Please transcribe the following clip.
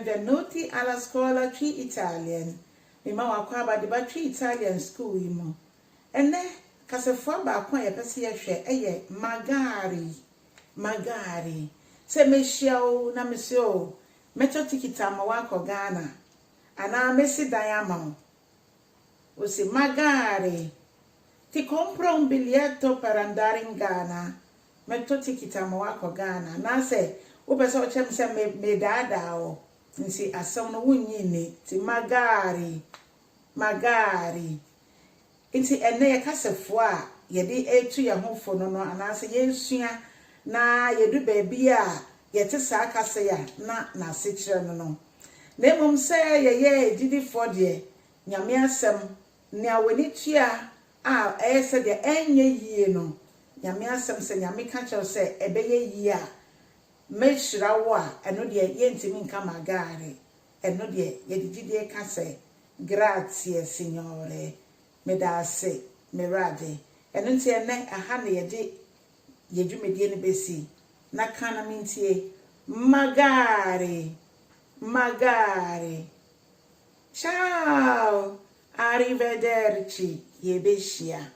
benvenuti alla scuola Tree Italian. Mima wakwa ba de ba Tree Italian school imo. Ene kasefo ba kwa ye pese ye hwe eye magari. Se mehia o na mese o meto tikita ma wako Ghana. Ana mesi dan ama o se magari. Ti compro un biglietto per andare in Ghana. Meto tikita ma wako Ghana. Na se o pese o chem se me dada o. Nsi asam no wunyi ni ti magari. Nti ene ye kasefo a ye de etu ye hofo no anase ye nsua na ye du baabi a ye te sa kase ya na se kire no na emom se ye didifo de nyame asem ne awani tua a ese de enye yie no nyame asem se nyame ka kire se ebeye yie a mehira wo a eno de ye ntimi nka magari eno de ye didide kase grazie signore medase merade eno nti ene aha na ye de ye dwumedie ne besi na kana mintie magari ciao arrivederci ye beshia.